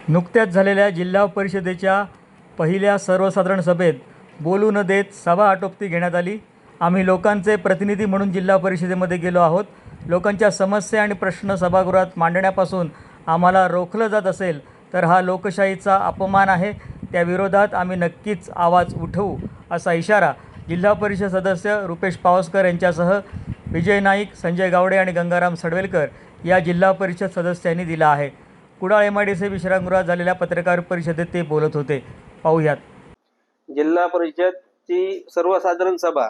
नुकत्याच झालेल्या जिल्हा परिषदेच्या पहिल्या सर्वसाधारण सभेत बोलू न देत सभा आटोपती घेण्यात आली। आम्ही लोकांचे प्रतिनिधी म्हणून जिल्हा परिषदेमध्ये गेलो आहोत। लोकांच्या समस्या आणि प्रश्न सभागृहात मांडण्यापासून आम्हाला रोखलं जात असेल तर हा लोकशाहीचा अपमान आहे। त्या विरोधात आम्ही नक्कीच आवाज उठवू, असा इशारा जिल्हा परिषद सदस्य रुपेश पावसकर यांच्यासह विजय नाईक, संजय गावडे आणि गंगाराम सडवेलकर या जिल्हा परिषद सदस्यांनी दिला आहे। कुडाळ MIDC विश्रामगृहात झालेल्या पत्रकार परिषदेत ते बोलत होते। पाहूयात। जिल्हा परिषदची सर्वसाधारण सभा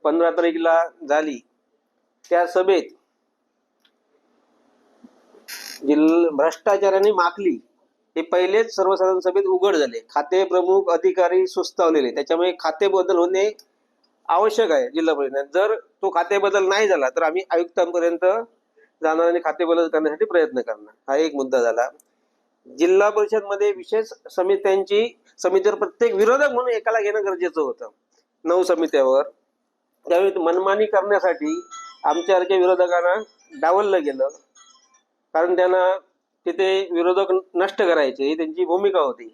15 तारखेला झाली। त्या सभेत भ्रष्टाचाराने माखली हे पहिलेच सर्वसाधारण सभेत उघड झाले। खाते प्रमुख अधिकारी सुस्तावलेले, त्याच्यामुळे खाते बदल होणे आवश्यक आहे जिल्हा परिषदेत। जर तो खाते बदल नाही झाला तर आम्ही आयुक्तांपर्यंत जाणार आणि खाते बदल करण्यासाठी प्रयत्न करणार। हा एक मुद्दा झाला। जिल्हा परिषद मध्ये विशेष समितीवर प्रत्येक विरोधक म्हणून एकाला घेणं गरजेचं होतं। 9 समित्यावर त्यावेळी मनमानी करण्यासाठी आमच्यासारख्या विरोधकांना डावललं गेलं, कारण त्यांना तिथे विरोधक नष्ट करायचे ही त्यांची भूमिका होती।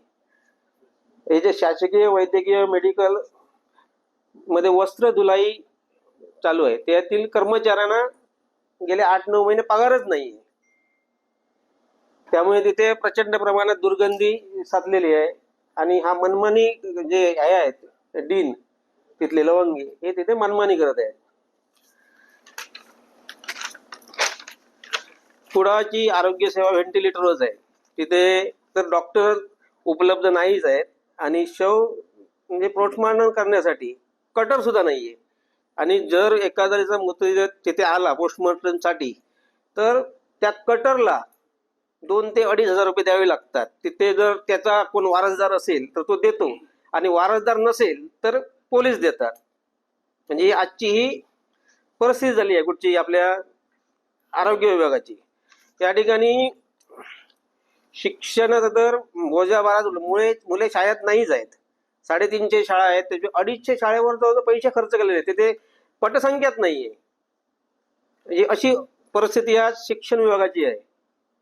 हे जे शासकीय वैद्यकीय मेडिकल मध्ये वस्त्र धुलाई चालू आहे, त्यातील कर्मचाऱ्यांना गेले 8-9 महिने पगारच नाही। त्यामुळे तिथे प्रचंड प्रमाणात दुर्गंधी साचलेली आहे आणि हा मनमानी जे आहेत डीन तिथले लवंगी हे तिथे मनमानी करत आहेत। कुडाळची आरोग्य सेवा व्हेंटिलेटरच आहे, तिथे तर डॉक्टर उपलब्ध नाहीच आहेत आणि शव म्हणजे पोस्टमॉर्टम करण्यासाठी कटर सुद्धा नाहीये। आणि जर एखाद्याचा मृतदेह तिथे आला पोस्टमॉर्टम साठी तर त्या कटरला 2 ते 2.5 हजार रुपये द्यावे लागतात। तिथे जर त्याचा कोण वारसदार असेल तर तो देतो आणि वारसदार नसेल तर पोलीस देतात। म्हणजे आजची ही परिस्थिती झाली आहे कुठची आपल्या आरोग्य विभागाची। त्या ठिकाणी शिक्षणाचा तर बोजा मुले शाळेत नाहीच आहेत। 350 शाळा आहेत, त्याचे 250 शाळेवर जवळ पैसे खर्च केलेले आहेत, तिथे पटसंख्याच नाहीये। म्हणजे अशी परिस्थिती आज शिक्षण विभागाची आहे।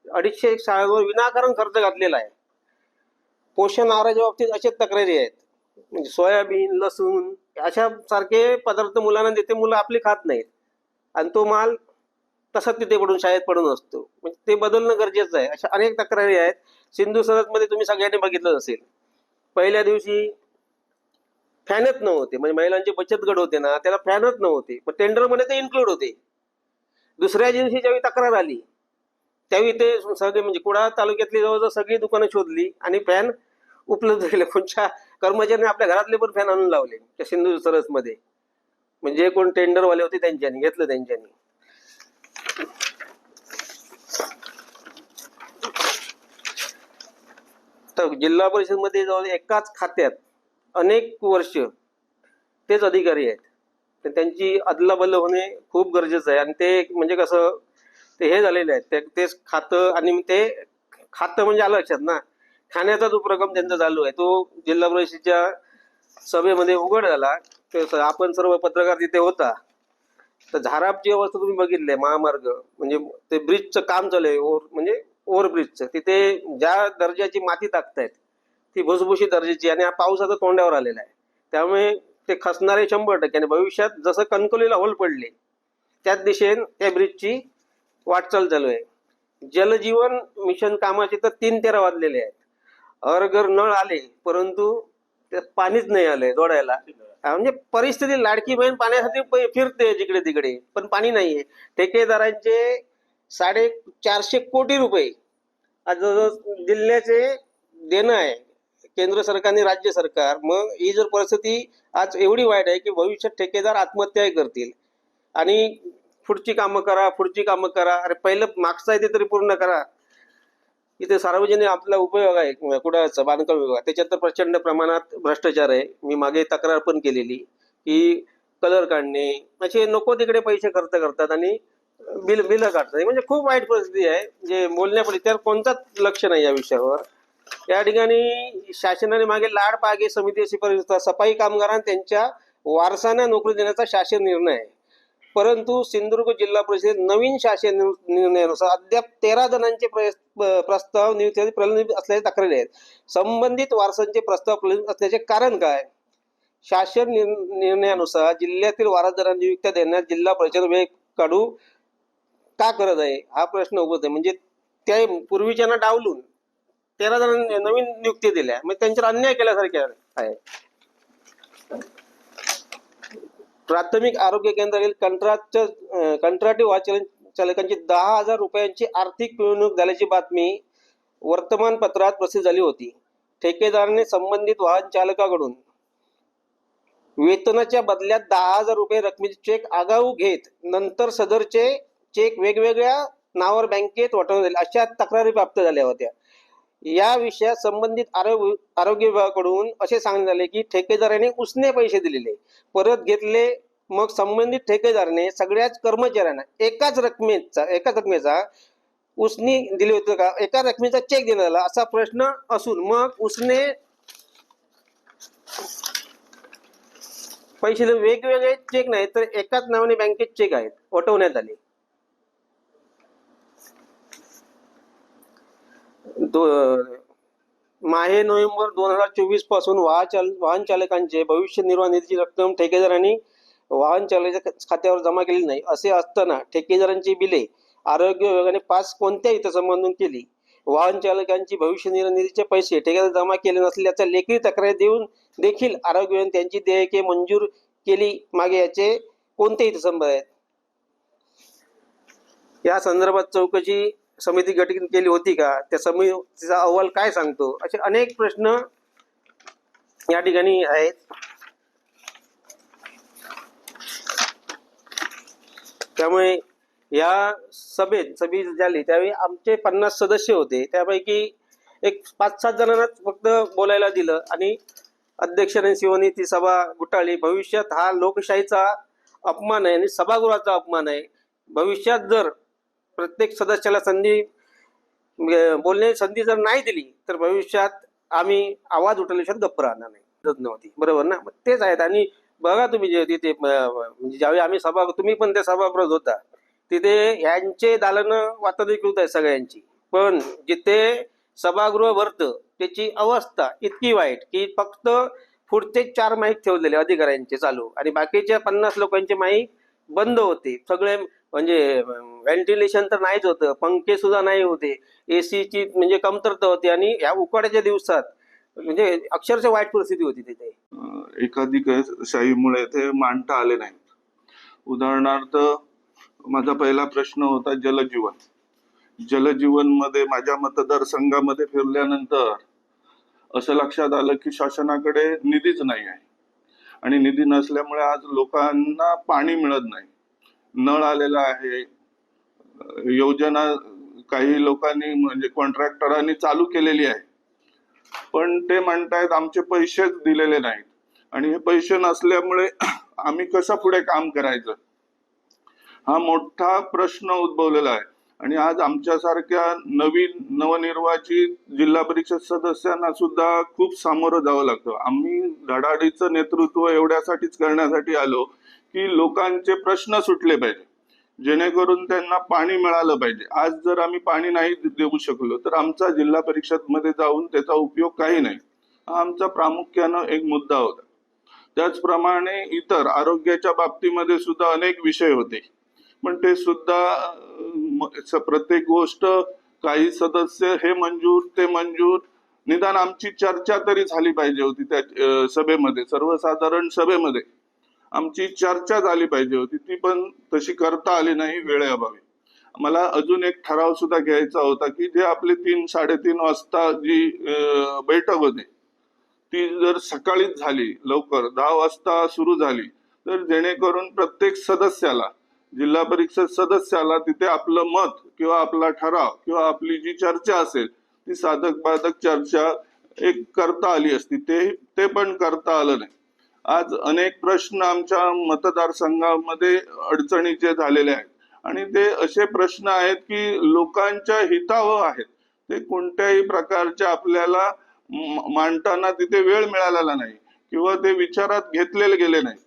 250 शाळेवर विनाकारण खर्च घातलेला आहे। पोषण आहाराच्या बाबतीत अशाच तक्रारी आहेत, म्हणजे सोयाबीन, लसूण अशा सारखे पदार्थ मुलांना देते, मुलं आपली खात नाहीत आणि तो माल तसाच तिथे पडून शाळेत पडून असतो। म्हणजे ते बदलणं गरजेचं आहे। अशा अनेक तक्रारी आहेत। सिंधू सरहदमध्ये तुम्ही सगळ्यांनी बघितलं असेल, पहिल्या दिवशी फॅनच नव्हते, म्हणजे महिलांचे बचत गट होते ना, त्याला फॅनच नव्हते, पण टेंडर मध्ये ते इन्क्लूड होते। दुसऱ्या दिवशी ज्यावेळी तक्रार आली त्यावेळी ते सगळे म्हणजे कुडाळ तालुक्यातली जवळजवळ सगळी दुकानं शोधली आणि फॅन उपलब्ध केले। कोणत्या कर्मचाऱ्यांनी आपल्या घरातले पण फॅन आणून लावले त्या सिंधू सरहदमध्ये, म्हणजे कोण टेंडरवाले होते त्यांच्यानी घेतलं त्यांच्यानी। तर जिल्हा परिषद मध्ये जवळ एकाच खात्यात अनेक वर्ष तेच अधिकारी आहेत, तर त्यांची अदलाबदल होणे खूप गरजेचं आहे। आणि ते म्हणजे कसं ते हे झालेले आहेत, तेच खातं आणि ते खातं म्हणजे आलं लक्षात ना, खाण्याचा जो उपक्रम त्यांचा चालू आहे तो जिल्हा परिषदेच्या सभेमध्ये उघड झाला। आपण सर्व पत्रकार तिथे होता। तर झारापची अवस्था तुम्ही बघितली, महामार्ग म्हणजे ते ब्रिजचं काम चालू आहे, म्हणजे ओव्हरब्रिजचं, तिथे ज्या दर्जाची माती टाकतायत ती भुसभुशीत दर्जाची आणि हा पावसाचा तोंडावर आलेला आहे। त्यामुळे ते खचणारे 100% आणि भविष्यात जसं कणकवलीला होल पडले त्याच दिशेने त्या ब्रिजची वाटचाल चालू आहे। जलजीवन मिशन कामाचे तर 3-13 वाजलेले आहेत। हर घर नळ आले परंतु त्यात पाणीच नाही आलंय जोडायला। म्हणजे परिस्थिती लाडकी बहीण पाण्यासाठी फिरते जिकडे तिकडे, पण पाणी नाहीये। ठेकेदारांचे 450 कोटी रुपये आज जिल्ह्याचे देणं आहे, केंद्र सरकार आणि राज्य सरकार। मग ही जर परिस्थिती आज एवढी वाईट आहे की भविष्यात ठेकेदार आत्महत्या करतील आणि पुढची कामं करा। अरे पहिलं मागचं आहे ते तरी पूर्ण करा। इथे सार्वजनिक आपला उपयोग आहे कुडाळचा बांधकाम विभाग, त्याच्यात तर प्रचंड प्रमाणात भ्रष्टाचार आहे। मी मागे तक्रार पण केलेली की कलर काढणे असे नको तिकडे पैसे खर्च करतात आणि बिल काढतात। म्हणजे खूप वाईट परिस्थिती आहे, जे बोलण्यापडे त्यावर कोणताच लक्ष नाही या विषयावर। या ठिकाणी शासनाने मागे लाड पागे समिती अशी परिस्थिती, सफाई कामगारांना त्यांच्या वारसांना नोकरी देण्याचा शासन निर्णय आहे। परंतु सिंधुदुर्ग जिल्हा परिषद नवीन शासन निर्णयानुसार अद्याप 13 जणांचे प्रस्ताव नियुक्ती प्रलंबित असल्याच्या तक्रारी आहेत. संबंधित वारसांचे प्रस्ताव प्रलंबित असल्याचे कारण काय? शासन निर्णयानुसार जिल्ह्यातील वारसदारांना नियुक्त्या देण्यास जिल्हा परिषद वेळ काढू का करत आहे हा प्रश्न उभा आहे. म्हणजे त्या पूर्वीच्यांना डावलून 13 जणांनी नवीन नियुक्ती दिल्या, म्हणजे त्यांच्यावर अन्याय केल्यासारखे आहे. प्राथमिक आरोग्य केंद्रातील कंत्राटी वाहन चालकांची 10,000 रुपयांची आर्थिक पिळवणूक झाल्याची बातमी वर्तमानपत्रात प्रसिद्ध झाली होती. ठेकेदाराने संबंधित वाहन चालकाकडून वेतनाच्या बदल्यात 10,000 रुपये रकमेचे चेक आगाऊ घेत नंतर सदरचे चेक वेगवेगळ्या नावावर बँकेत वटवण्यात आले अशा तक्रारी प्राप्त झाल्या होत्या. या विषयात संबंधित आरोग्य विभागाकडून असे सांगण्यात आले की ठेकेदाराने उसने पैसे दिलेले परत घेतले. मग संबंधित ठेकेदाराने सगळ्याच कर्मचाऱ्यांना एकाच रकमेचा उसने दिले होते का, एका रकमेचा चेक देण्यात आला असा प्रश्न असून मग उसने पैसे वेगवेगळे चेक नाही तर एकाच नावाने बँकेत चेक आहेत वटवण्यात आले. माहे नोव्हेंबर 2024 पासून वाहन चालकांचे भविष्य निर्वाह निधीची रक्कम ठेकेदारांनी वाहन चालकाच्या खात्यावर जमा केली नाही. असे असताना ठेकेदारांची बिले आरोग्य विभागाने पास कोणत्या हितसंबंधून केली? वाहन चालकांची भविष्य निर्वाह निधीचे पैसे ठेकेदार जमा केले नसल्याच्या लेखी तक्रारी देऊन देखील आरोग्य विभागाने त्यांची देयके मंजूर केली मागे याचे कोणते हितसंबंध आहेत? या संदर्भात चौकशी समिती गठीत केली होती का? त्या समितीचा अहवाल काय सांगतो? असे अनेक प्रश्न या ठिकाणी आहेत. त्यामुळे या सभेत झाली त्यावेळी आमचे 50 सदस्य होते. त्यापैकी एक 5-7 जणांनाच फक्त बोलायला दिलं आणि अध्यक्षाने शिवनी ती सभा गुटाळली. भविष्यात हा लोकशाहीचा अपमान आहे आणि सभागृहाचा अपमान आहे. भविष्यात जर प्रत्येक सदस्याला बोलण्याची संधी जर नाही दिली तर भविष्यात आम्ही आवाज उठवल्याशिवाय गप्प राहणार नाही. बरोबर ना? तेच आहेत. आणि बघा तुम्ही जे तिथे म्हणजे ज्यावेळी आम्ही तुम्ही पण त्या सभागृहात होता तिथे ह्यांचे दालन वातानुकूलित आहे सगळ्यांची, पण जिथे सभागृह भरतं त्याची अवस्था इतकी वाईट की फक्त पुढचे 4 माईक ठेवलेले अधिकाऱ्यांचे चालू आणि बाकीच्या 50 लोकांचे माईक बंद होते. सगळे म्हणजे व्हेंटिलेशन तर नाहीच होतं, पंखे सुद्धा नाही होते, एसीची म्हणजे कमतरता होती आणि ह्या उकाड्याच्या दिवसात म्हणजे अक्षरशः वाईट परिस्थिती होती तिथे. एकाधिकारशाहीमुळे ते मांडता आले नाहीत. उदाहरणार्थ माझा पहिला प्रश्न होता जलजीवन मध्ये माझ्या मतदारसंघामध्ये फिरल्यानंतर असं लक्षात आलं की शासनाकडे निधीच नाही आहे आणि निधी नसल्यामुळे आज लोकांना पाणी मिळत नाही. नळ आलेला आहे, योजना काही लोकांनी म्हणजे कॉन्ट्रॅक्टरांनी चालू केलेली आहे, पण ते म्हणतायत आमचे पैसेच दिलेले नाहीत आणि हे पैसे नसल्यामुळे आम्ही कसं पुढे काम करायचं हा मोठा प्रश्न उद्भवलेला आहे. आणि आज आमच्यासारख्या नवनिर्वाचित जिल्हा परिषद सदस्यांना सुद्धा खूप सामोरं जावं लागतं. आम्ही धडाडीचं नेतृत्व एवढ्यासाठीच करण्यासाठी आलो की लोकांचे प्रश्न सुटले पाहिजे, जेणेकरून त्यांना पाणी मिळालं पाहिजे. आज जर आम्ही पाणी नाही देऊ शकलो तर आमचा जिल्हा परिषद मध्ये जाऊन त्याचा उपयोग काही नाही. हा आमचा प्रामुख्यानं एक मुद्दा होता. त्याचप्रमाणे इतर आरोग्याच्या बाबतीमध्ये सुद्धा अनेक विषय होते, पण ते सुद्धा प्रत्येक गोष्ट काही सदस्य हे मंजूर ते मंजूर, निदान आमची चर्चा तरी झाली पाहिजे होती त्या सभेमध्ये. सर्वसाधारण सभेमध्ये आमची चर्चा झाली पाहिजे होती, ती पण तशी करता आली नाही वेळेअभावी. मला अजून एक ठराव सुद्धा घ्यायचा होता की जे आपले 3-3:30 वाजता जी बैठक होती ती जर सकाळीच झाली, लवकर 10 वाजता सुरू झाली तर जेणेकरून प्रत्येक सदस्याला, जिल्हा परिषद सदस्याला तिथे आपलं मत किंवा आपला ठराव किंवा आपली जी चर्चा असेल ती साधक बाधक चर्चा एक करता आली असती. ते पण करता आलं नाही. आज अनेक प्रश्न आमच्या मतदारसंघामध्ये अडचणीचे झालेले आहेत आणि ते असे प्रश्न आहेत की लोकांच्या हितावह आहेत. ते कोणत्याही प्रकारच्या आपल्याला मांडताना तिथे वेळ मिळालेला नाही किंवा ते विचारात घेतलेले गेले नाही.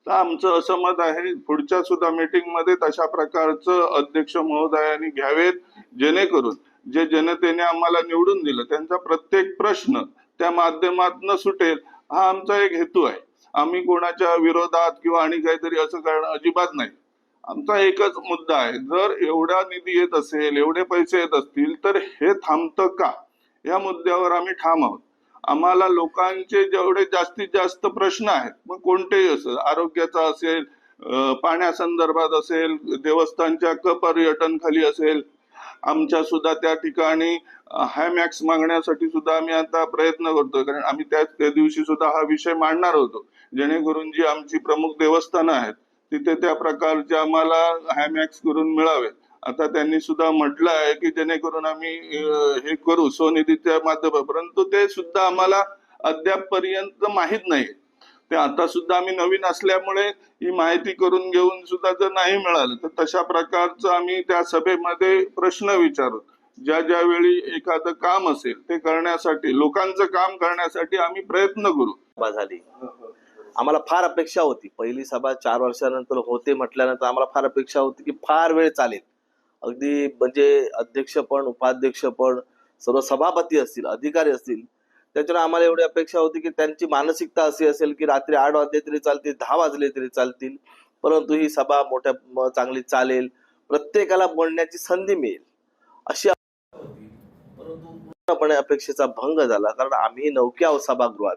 तर आमचं असं मत आहे, पुढच्या सुद्धा मीटिंग मध्ये तशा प्रकारचं अध्यक्ष महोदयांनी घ्यावेत, जेणेकरून जे जनतेने आम्हाला निवडून दिलं त्यांचा प्रत्येक प्रश्न त्या माध्यमातून सुटेल, हा आमचा एक हेतू आहे. आम्ही कोणाच्या विरोधात किंवा आणि काहीतरी असं करणं अजिबात नाही. आमचा एकच मुद्दा आहे, जर एवढा निधी येत असेल, एवढे पैसे येत असतील, तर हे थांबतं का, या मुद्द्यावर आम्ही ठाम आहोत. आम्हाला लोकांचे जेवढे जास्तीत जास्त प्रश्न आहेत, मग कोणतेही असेल, आरोग्याचा असेल, पाण्यासंदर्भात असेल, देवस्थानच्या पर्यटन खाली असेल, आमच्या सुद्धा त्या ठिकाणी हायमॅक्स मागण्यासाठी सुद्धा आम्ही आता प्रयत्न करतोय. कारण आम्ही त्या दिवशी सुद्धा हा विषय मांडणार होतो, जेणेकरून जी आमची प्रमुख देवस्थानं आहेत तिथे त्या प्रकारचे आम्हाला हायमॅक्स करून मिळावे. आता त्यांनी सुद्धा म्हटलं आहे की जेणेकरून आम्ही हे करू स्वनिधीच्या माध्यमातून, परंतु ते सुद्धा आम्हाला अद्याप पर्यंत माहीत नाही. ते आता सुद्धा आम्ही नवीन असल्यामुळे ही माहिती करून घेऊन सुद्धा जर नाही मिळालं तर तशा प्रकारचं आम्ही त्या सभेमध्ये प्रश्न विचारू. ज्या ज्यावेळी एखादं काम असेल ते करण्यासाठी, लोकांचं काम करण्यासाठी आम्ही प्रयत्न करू. सभा झाली, आम्हाला फार अपेक्षा होती. पहिली सभा 4 वर्षानंतर होते म्हटल्यानंतर आम्हाला फार अपेक्षा होती की फार वेळ चालेल. अगदी म्हणजे अध्यक्ष पण, उपाध्यक्ष पण, सर्व सभापती असतील, अधिकारी असतील, त्याच्यावर आम्हाला एवढी अपेक्षा होती की त्यांची मानसिकता अशी असेल की रात्री 8 वाजले तरी चालतील, 10 वाजले तरी चालतील, परंतु ही सभा चांगली चालेल, प्रत्येकाला बोलण्याची संधी मिळेल अशी होती. परंतु पूर्णपणे अपेक्षेचा भंग झाला, कारण आम्ही नवखे आहोत सभागृहात.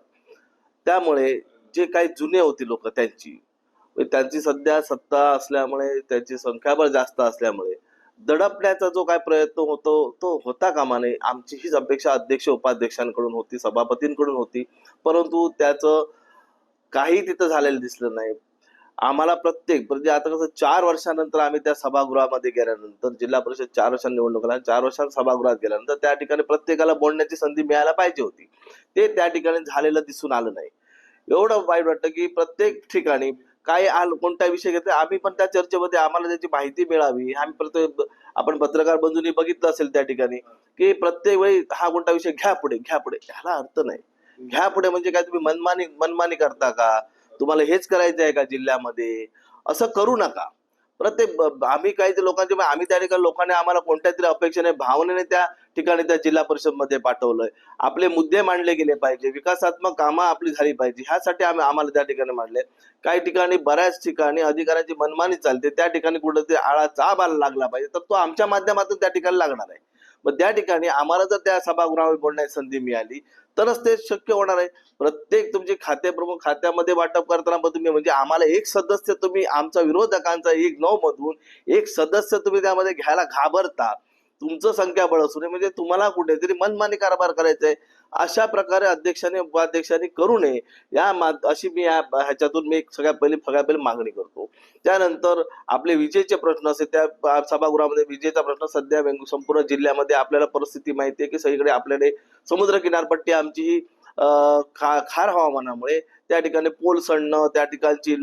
त्यामुळे जे काही जुने होते लोक, त्यांची सध्या सत्ता असल्यामुळे, त्यांची संख्याबळ जास्त असल्यामुळे दडपण्याचा जो काय प्रयत्न होतो तो होता कामा नये. आमची हीच अपेक्षा अध्यक्ष उपाध्यक्षांकडून होती, सभापतींकडून होती, परंतु त्याचं काही तिथं झालेलं दिसलं नाही. आम्हाला प्रत्येक म्हणजे आता कसं 4 वर्षानंतर आम्ही त्या सभागृहामध्ये गेल्यानंतर, जिल्हा परिषद 4 वर्षांनी निवडणूक 4 वर्षांत सभागृहात गेल्यानंतर त्या ठिकाणी प्रत्येकाला बोलण्याची संधी मिळायला पाहिजे होती. ते त्या ठिकाणी झालेलं दिसून आलं नाही. एवढं वाईट वाटतं की प्रत्येक ठिकाणी काय कोणता विषय घेतला, आम्ही पण त्या चर्चेमध्ये आम्हाला त्याची माहिती मिळावी. आपण पत्रकार बंधूंनी बघितलं असेल त्या ठिकाणी की प्रत्येक वेळी हा कोणता विषय घ्या पुढे, घ्या पुढे, ह्याला अर्थ नाही. घ्या पुढे म्हणजे काय, तुम्ही मनमानी करता का? तुम्हाला हेच करायचं आहे का जिल्ह्यामध्ये? असं करू नका. आम्ही काही ते लोकांचे, आम्ही त्या ठिकाणी लोकांनी आम्हाला कोणत्या तरी अपेक्षेने, भावनेने त्या ठिकाणी त्या जिल्हा परिषद मध्ये पाठवलंय. आपले मुद्दे मांडले गेले पाहिजे, विकासात्मक कामं आपली झाली पाहिजे, ह्यासाठी आम्हाला त्या ठिकाणी मांडले. काही ठिकाणी, बऱ्याच ठिकाणी अधिकाऱ्यांची मनमानी चालते, त्या ठिकाणी कुठेतरी आळा चाबायला लागला पाहिजे, तर तो आमच्या माध्यमातून त्या ठिकाणी लागणार आहे. मग त्या ठिकाणी आम्हाला जर त्या सभागृहावर बोलण्याची संधी मिळाली तरच ते शक्य होणार आहे. प्रत्येक तुमचे खाते प्रमुख खात्यामध्ये वाटप करताना तुम्ही, म्हणजे आम्हाला एक सदस्य तुम्ही, आमचा विरोधकांचा 1-9 मधून एक सदस्य तुम्ही त्यामध्ये घ्यायला घाबरता. तुमचं संख्याबळ असू नये, म्हणजे तुम्हाला कुठेतरी मनमानी कारभार करायचा आहे. अशा प्रकारे अध्यक्षाने उपाध्यक्षांनी करू नये, अशी मी ह्याच्यातून मी सगळ्यात पहिली मागणी करतो. त्यानंतर आपले विजेचे प्रश्न असेल, त्या सभागृहामध्ये विजेचा प्रश्न सध्या संपूर्ण जिल्ह्यामध्ये आपल्याला परिस्थिती माहिती आहे की सगळीकडे आपल्याकडे समुद्र किनारपट्टी आमची ही खार हवामानामुळे त्या ठिकाणी पोल सडणं, त्या ठिकाणची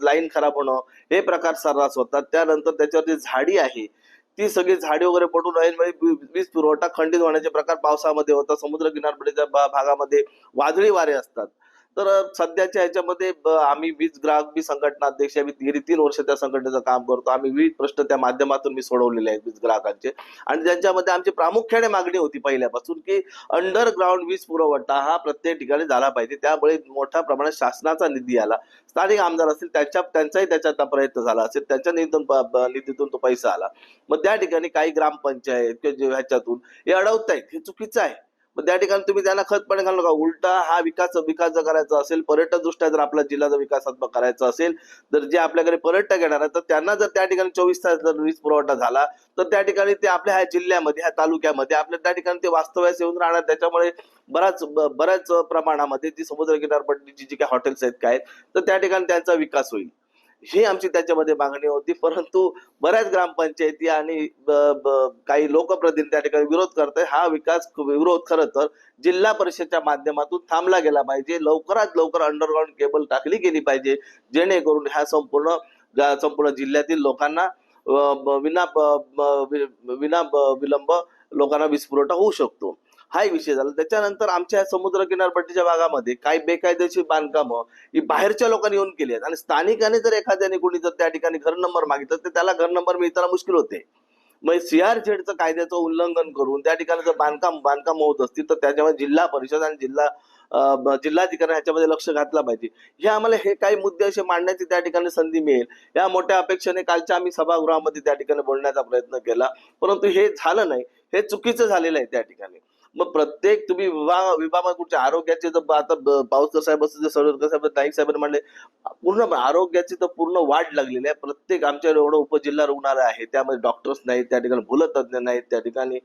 लाईन खराब होणं, हे प्रकार सर्रास होतात. त्यानंतर त्याच्यावर जी झाडी आहे ती सगळी झाडी वगैरे पडून वीज पुरवठा खंडित होण्याचे प्रकार पावसामध्ये होतात. समुद्र किनारपट्टीच्या भागामध्ये वादळी वारे असतात. तर सध्याच्या ह्याच्यामध्ये आम्ही वीज ग्राहक, मी संघटना अध्यक्ष, आम्ही गेली 3 वर्ष त्या संघटनेचं काम करतो. आम्ही विविध प्रश्न त्या माध्यमातून मी सोडवलेले आहेत वीज ग्राहकांचे, आणि ज्यांच्यामध्ये आमची प्रामुख्याने मागणी होती पहिल्यापासून की अंडरग्राऊंड वीज पुरवठा हा प्रत्येक ठिकाणी झाला पाहिजे. त्यामुळे मोठ्या प्रमाणात शासनाचा निधी आला, स्थानिक आमदार असतील त्यांचाही त्याच्यात प्रयत्न झाला असेल, त्यांच्या निधीतून तो पैसा आला. मग त्या ठिकाणी काही ग्रामपंचायत किंवा ह्याच्यातून हे अडवतायत, हे चुकीचं आहे. मग त्या ठिकाणी तुम्ही त्यांना खतपणे घालू नका. उलटा हा विकास जर करायचा असेल, पर्यटन दृष्ट्या जर आपला जिल्हा जर विकासात्मक करायचा असेल, तर जे आपल्याकडे पर्यटक येणार आहेत तर त्यांना जर त्या ठिकाणी 24 तास जर वीज पुरवठा झाला तर त्या ठिकाणी ते आपल्या ह्या जिल्ह्यामध्ये, ह्या तालुक्यामध्ये आपल्या त्या ठिकाणी ते वास्तव्यास येऊन राहणार. त्याच्यामुळे बऱ्याच प्रमाणामध्ये जी समुद्र किनारपट्टीची जी काही हॉटेल्स आहेत काय, तर त्या ठिकाणी त्यांचा विकास होईल, ही आमची त्याच्यामध्ये मागणी होती. परंतु बऱ्याच ग्रामपंचायती आणि काही लोकप्रतिनिधी त्या ठिकाणी विरोध करतात. हा विरोध खरं तर जिल्हा परिषदच्या माध्यमातून थांबला गेला पाहिजे. लवकरात लवकर अंडरग्राऊंड केबल टाकली गेली पाहिजे, जेणेकरून ह्या संपूर्ण जिल्ह्यातील लोकांना विना विलंब लोकांना वीज पुरवठा होऊ शकतो. हाही विषय झाला. त्याच्यानंतर आमच्या समुद्र किनारपट्टीच्या भागामध्ये काही बेकायदेशीर बांधकामं ही बाहेरच्या लोकांनी येऊन केली आहेत आणि स्थानिकाने जर एखाद्याने कोणी जर त्या ठिकाणी घर नंबर मागितलं तर त्याला घर नंबर मिळताना मुश्किल होते. मग CRZचं कायद्याचं उल्लंघन करून त्या ठिकाणी जर बांधकाम होत असतील तर त्याच्यामध्ये जिल्हा परिषद आणि जिल्हाधिकारी ह्याच्यामध्ये लक्ष घातलं पाहिजे. हे काही मुद्दे असे मांडण्याची त्या ठिकाणी संधी मिळेल या मोठ्या अपेक्षेने कालच्या आम्ही सभागृहामध्ये त्या ठिकाणी बोलण्याचा प्रयत्न केला, परंतु हे झालं नाही. हे चुकीचं झालेलं आहे त्या ठिकाणी. मग प्रत्येक तुम्ही विभाग कुठच्या आरोग्याचे तर आता पावसकर साहेब असतील, सडोरकर साहेब, नाईक साहेबांनी म्हणले पूर्ण आरोग्याची तर पूर्ण वाढ लागलेली आहे. प्रत्येक आमच्या एवढं उपजिल्हा रुग्णालय आहे त्यामध्ये डॉक्टर्स नाहीत, त्या ठिकाणी भूलतज्ञ नाहीत, त्या ठिकाणी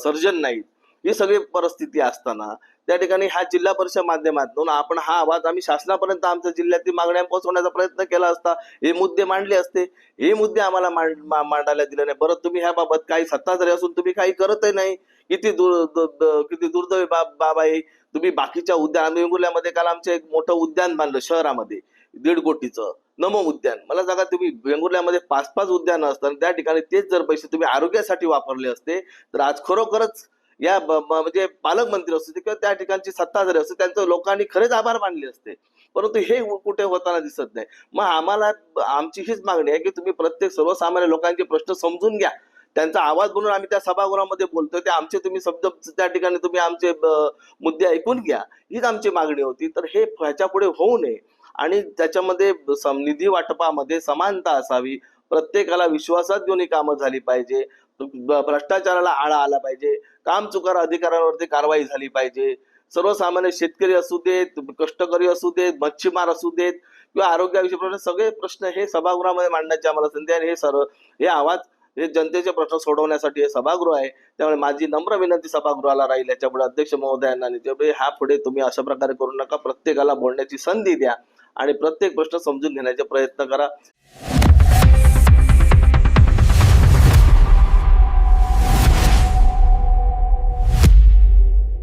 सर्जन नाहीत. ही सगळी परिस्थिती असताना त्या ठिकाणी ह्या जिल्हा परिषद माध्यमातून आपण हा आवाज आम्ही शासनापर्यंत आमच्या जिल्ह्यातील मागण्या पोहोचवण्याचा प्रयत्न केला असता, हे मुद्दे मांडले असते. हे मुद्दे आम्हाला मांडायला दिले नाही. बरं, तुम्ही ह्याबाबत काही सत्ताधारी असून तुम्ही काही करतही नाही. किती दुर्दैवी बाब आहे. तुम्ही बाकीच्या उद्यान, वेंगुर्ल्यामध्ये काल आमचं एक मोठं उद्यान बांधलं शहरामध्ये 1.5 कोटीचं नमो उद्यान. मला सांगा, तुम्ही वेंगुर्ल्यामध्ये 5-5 उद्यानं असतात, त्या ठिकाणी तेच जर पैसे तुम्ही आरोग्यासाठी वापरले असते तर आज खरोखरच या म्हणजे पालकमंत्री असते किंवा त्या ठिकाणची सत्ताधारी असते त्यांचं लोकांनी खरेच आभार मानले असते. परंतु हे कुठे होताना दिसत नाही. मग आमची हीच मागणी आहे की तुम्ही प्रत्येक सर्वसामान्य लोकांचे प्रश्न समजून घ्या, त्यांचा आवाज बनवून आम्ही त्या सभागृहामध्ये बोलतोय ते आमचे तुम्ही शब्द त्या ठिकाणी तुम्ही आमचे मुद्दे ऐकून घ्या, हीच आमची मागणी होती. तर हे ह्याच्या पुढे होऊ नये आणि त्याच्यामध्ये निधी वाटपामध्ये समानता असावी, प्रत्येकाला विश्वासात घेऊन ही कामं झाली पाहिजे, भ्रष्टाचाराला आळा आला पाहिजे, कामचुकार अधिकाऱ्यांवरती कारवाई झाली पाहिजे. सर्वसामान्य शेतकरी असू देत, कष्टकरी असू देत, मच्छीमार असू देत किंवा आरोग्याविषयी सगळे प्रश्न हे सभागृहामध्ये मांडण्याची आम्हाला संधी आहे. हे आवाज, हे जनतेचे प्रश्न सोडवण्यासाठी हे सभागृह आहे. त्यामुळे माझी नम्र विनंती सभागृहाला राहील, याच्यापुढे अध्यक्ष महोदयांना ह्या पुढे तुम्ही अशा प्रकारे करू नका. प्रत्येकाला बोलण्याची संधी द्या आणि प्रत्येक प्रश्न समजून घेण्याचे प्रयत्न करा.